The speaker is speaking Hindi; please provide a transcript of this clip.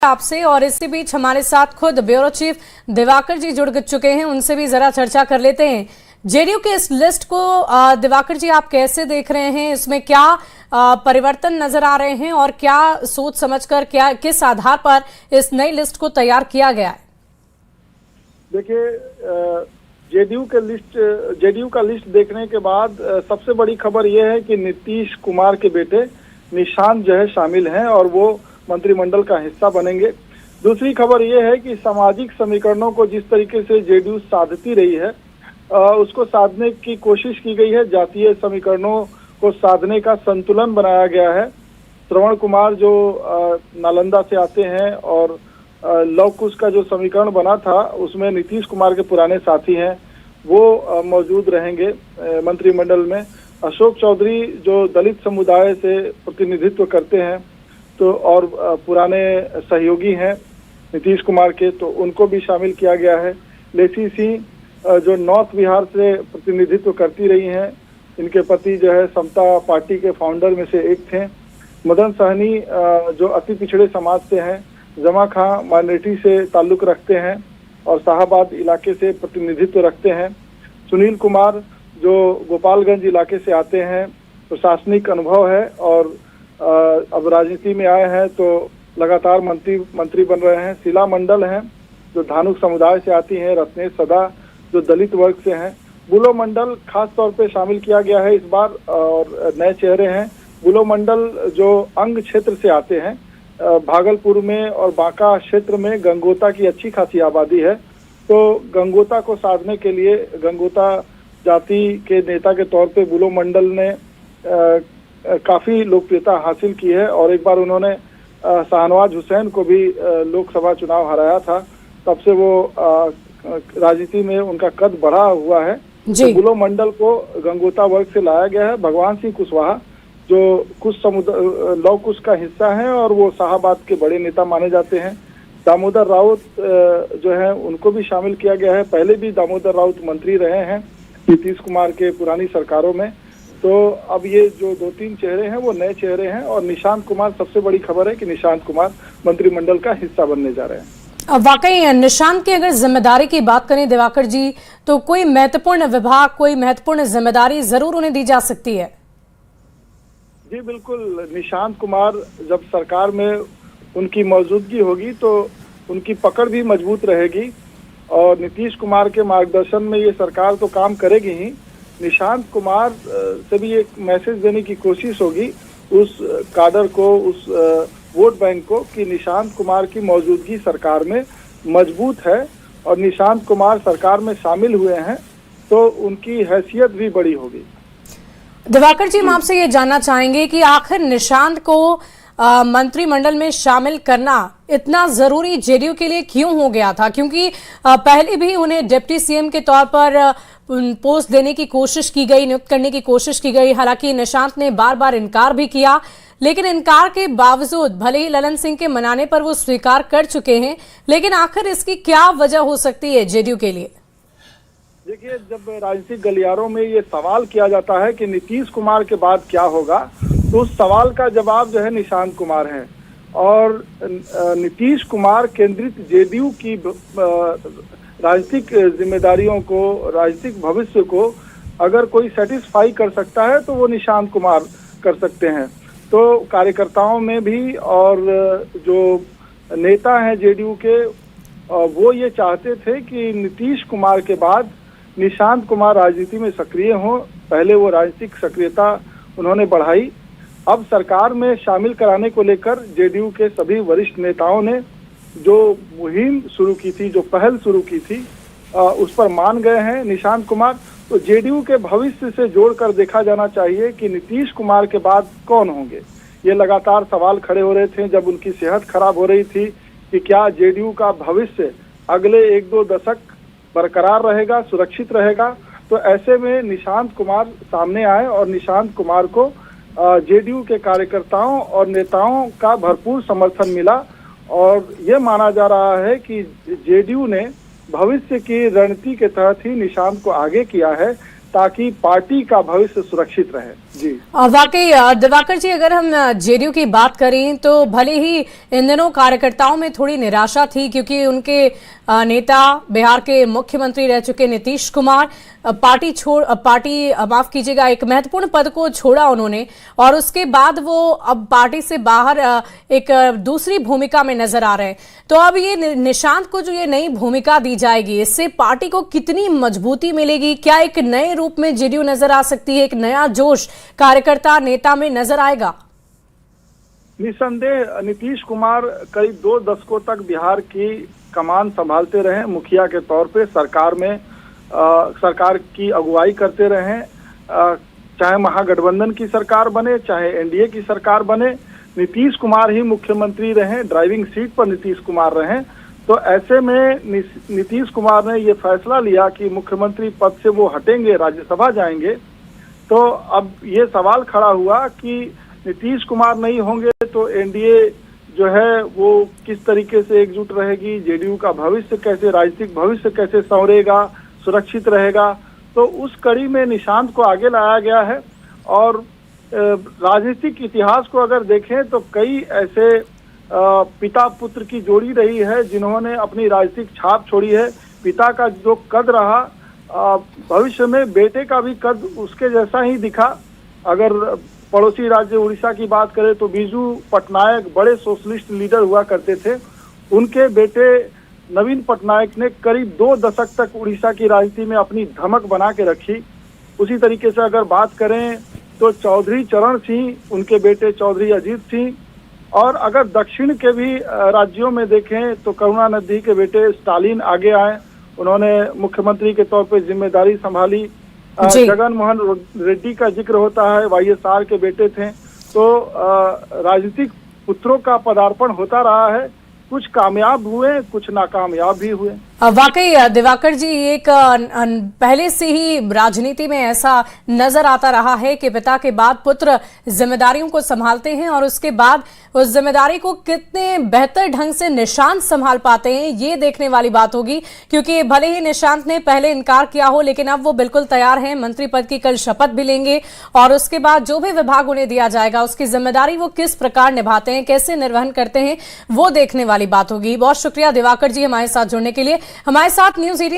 आपसे। और इसी बीच हमारे साथ खुद ब्यूरो चीफ दिवाकर जी जुड़ चुके हैं, उनसे भी जरा चर्चा कर लेते हैं। जेडीयू के इस लिस्ट को दिवाकर जी आप कैसे देख रहे हैं? इसमें क्या परिवर्तन नजर आ रहे हैं और क्या सोच समझकर क्या किस आधार पर इस नई लिस्ट को तैयार किया गया है? देखिए, जेडीयू का लिस्ट देखने के बाद सबसे बड़ी खबर यह है कि नीतीश कुमार के बेटे निशांत जो है शामिल हैं और वो मंत्रिमंडल का हिस्सा बनेंगे। दूसरी खबर यह है कि सामाजिक समीकरणों को जिस तरीके से जेडीयू साधती रही है उसको साधने की कोशिश की गई है। जातीय समीकरणों को साधने का संतुलन बनाया गया है। श्रवण कुमार जो नालंदा से आते हैं और लव कुश का जो समीकरण बना था उसमें नीतीश कुमार के पुराने साथी हैं, वो मौजूद रहेंगे मंत्रिमंडल में। अशोक चौधरी जो दलित समुदाय से प्रतिनिधित्व करते हैं तो और पुराने सहयोगी हैं नीतीश कुमार के, तो उनको भी शामिल किया गया है। लेसी सिंह जो नॉर्थ बिहार से प्रतिनिधित्व करती रही हैं, इनके पति जो है समता पार्टी के फाउंडर में से एक थे। मदन सहनी जो अति पिछड़े समाज से हैं, जमा खां माइनॉरिटी से ताल्लुक रखते हैं और शाहबाद इलाके से प्रतिनिधित्व रखते हैं। सुनील कुमार जो गोपालगंज इलाके से आते हैं, प्रशासनिक अनुभव है और अब राजनीति में आए हैं तो लगातार मंत्री बन रहे हैं। शीला मंडल हैं जो धानुक समुदाय से आती हैं। रत्नेश सदा जो दलित वर्ग से हैं। बुलो मंडल खास तौर पे शामिल किया गया है इस बार और नए चेहरे हैं। बुलो मंडल जो अंग क्षेत्र से आते हैं, भागलपुर में और बांका क्षेत्र में गंगोता की अच्छी खासी आबादी है, तो गंगोता को साधने के लिए गंगोता जाति के नेता के तौर पे बुलो मंडल ने काफी लोकप्रियता हासिल की है और एक बार उन्होंने शाहनवाज हुसैन को भी लोकसभा चुनाव हराया था। तब से वो राजनीति में उनका कद बढ़ा हुआ है। तो बुलो मंडल को गंगोता वर्ग से लाया गया है। भगवान सिंह कुशवाहा जो कुछ लव कुश का हिस्सा है और वो शाहबाद के बड़े नेता माने जाते हैं। दामोदर राउत जो है उनको भी शामिल किया गया है। पहले भी दामोदर राउत मंत्री रहे हैं नीतीश कुमार के पुरानी सरकारों में। तो अब ये जो 2-3 चेहरे हैं वो नए चेहरे हैं और निशांत कुमार, सबसे बड़ी खबर है कि निशांत कुमार मंत्रिमंडल का हिस्सा बनने जा रहे हैं। वाकई निशांत की अगर जिम्मेदारी की बात करें दिवाकर जी, तो कोई महत्वपूर्ण विभाग, कोई महत्वपूर्ण जिम्मेदारी जरूर उन्हें दी जा सकती है। जी बिल्कुल, निशांत कुमार जब सरकार में उनकी मौजूदगी होगी तो उनकी पकड़ भी मजबूत रहेगी और नीतीश कुमार के मार्गदर्शन में ये सरकार तो काम करेगी ही। निशांत कुमार से भी एक मैसेज देने की कोशिश होगी उस काडर को, उस वोट बैंक को, कि निशांत कुमार की मौजूदगी सरकार में मजबूत है और निशांत कुमार सरकार में शामिल हुए हैं तो उनकी हैसियत भी बड़ी होगी। दिवाकर जी, हम आपसे ये जानना चाहेंगे कि आखिर निशांत को मंत्रिमंडल में शामिल करना इतना जरूरी जेडीयू के लिए क्यों हो गया था? क्योंकि पहले भी उन्हें डिप्टी सीएम के तौर पर पोस्ट देने की कोशिश की गई, नियुक्त करने की कोशिश की गई। हालांकि निशांत ने बार बार इनकार भी किया, लेकिन इनकार के बावजूद भले ही ललन सिंह के मनाने पर वो स्वीकार कर चुके हैं, लेकिन आखिर इसकी क्या वजह हो सकती है जेडीयू के लिए? देखिए, जब राजनीतिक गलियारों में ये सवाल किया जाता है कि नीतीश कुमार के बाद क्या होगा, तो उस सवाल का जवाब जो है निशांत कुमार है। और नीतीश कुमार केंद्रित जेडीयू की राजनीतिक जिम्मेदारियों को, राजनीतिक भविष्य को अगर कोई सेटिस्फाई कर सकता है तो वो निशांत कुमार कर सकते हैं। तो कार्यकर्ताओं में भी और जो नेता हैं जेडीयू के, वो ये चाहते थे कि नीतीश कुमार के बाद निशांत कुमार राजनीति में सक्रिय हों। पहले वो राजनीतिक सक्रियता उन्होंने बढ़ाई। अब सरकार में शामिल कराने को लेकर जेडीयू के सभी वरिष्ठ नेताओं ने जो मुहिम शुरू की थी, जो पहल शुरू की थी, उस पर मान गए हैं निशांत कुमार। तो जेडीयू के भविष्य से जोड़कर देखा जाना चाहिए कि नीतीश कुमार के बाद कौन होंगे। ये लगातार सवाल खड़े हो रहे थे जब उनकी सेहत खराब हो रही थी कि क्या जेडीयू का भविष्य अगले 1-2 दशक बरकरार रहेगा, सुरक्षित रहेगा। तो ऐसे में निशांत कुमार सामने आए और निशांत कुमार को जेडीयू के कार्यकर्ताओं और नेताओं का भरपूर समर्थन मिला और ये माना जा रहा है कि जेडीयू ने भविष्य की रणनीति के तहत ही निशांत को आगे किया है। ताकि पार्टी का भविष्य सुरक्षित रहे। जी वाकई दिवाकर जी, अगर हम जेडीयू की बात करें तो भले ही इन दिनों कार्यकर्ताओं में थोड़ी निराशा थी, क्योंकि उनके नेता बिहार के मुख्यमंत्री रह चुके नीतीश कुमार पार्टी माफ कीजिएगा एक महत्वपूर्ण पद को छोड़ा उन्होंने, और उसके बाद वो अब पार्टी से बाहर एक दूसरी भूमिका में नजर आ रहे हैं। तो अब ये निशांत को जो ये नई भूमिका दी जाएगी, इससे पार्टी को कितनी मजबूती मिलेगी? क्या एक नए रूप में जेडीयू नजर आ सकती है? एक नया जोश कार्यकर्ता नेता में नजर आएगा? निस्संदेह नीतीश कुमार करीब 2 दशकों तक बिहार की कमान संभालते रहे, मुखिया के तौर पे सरकार में सरकार की अगुवाई करते रहे, चाहे महागठबंधन की सरकार बने चाहे एनडीए की सरकार बने, नीतीश कुमार ही मुख्यमंत्री रहे, ड्राइविंग सीट पर नीतीश कुमार रहे। तो ऐसे में नीतीश कुमार ने ये फैसला लिया कि मुख्यमंत्री पद से वो हटेंगे, राज्यसभा जाएंगे। तो अब ये सवाल खड़ा हुआ कि नीतीश कुमार नहीं होंगे तो एनडीए जो है वो किस तरीके से एकजुट रहेगी, जेडीयू का भविष्य कैसे, राजनीतिक भविष्य कैसे संवरेगा, सुरक्षित रहेगा। तो उस कड़ी में निशांत को आगे लाया गया है। और राजनीतिक इतिहास को अगर देखें तो कई ऐसे पिता पुत्र की जोड़ी रही है जिन्होंने अपनी राजनीतिक छाप छोड़ी है। पिता का जो कद रहा, भविष्य में बेटे का भी कद उसके जैसा ही दिखा। अगर पड़ोसी राज्य उड़ीसा की बात करें तो बीजू पटनायक बड़े सोशलिस्ट लीडर हुआ करते थे। उनके बेटे नवीन पटनायक ने करीब 2 दशक तक उड़ीसा की राजनीति में अपनी धमक बना के रखी। उसी तरीके से अगर बात करें तो चौधरी चरण सिंह, उनके बेटे चौधरी अजीत सिंह, और अगर दक्षिण के भी राज्यों में देखें तो करुणानिधि के बेटे स्टालिन आगे आए, उन्होंने मुख्यमंत्री के तौर पर जिम्मेदारी संभाली। जगन मोहन रेड्डी का जिक्र होता है, वाईएसआर के बेटे थे। तो राजनीतिक पुत्रों का पदार्पण होता रहा है, कुछ कामयाब हुए कुछ नाकामयाब भी हुए। वाकई दिवाकर जी, एक पहले से ही राजनीति में ऐसा नजर आता रहा है कि पिता के बाद पुत्र जिम्मेदारियों को संभालते हैं, और उसके बाद उस जिम्मेदारी को कितने बेहतर ढंग से निशांत संभाल पाते हैं, ये देखने वाली बात होगी। क्योंकि भले ही निशांत ने पहले इनकार किया हो, लेकिन अब वो बिल्कुल तैयार हैं, मंत्री पद की कल शपथ भी लेंगे, और उसके बाद जो भी विभाग उन्हें दिया जाएगा उसकी जिम्मेदारी वो किस प्रकार निभाते हैं, कैसे निर्वहन करते हैं, वो देखने वाली बात होगी। बहुत शुक्रिया दिवाकर जी हमारे साथ जुड़ने के लिए। हमारे साथ न्यूज़ 18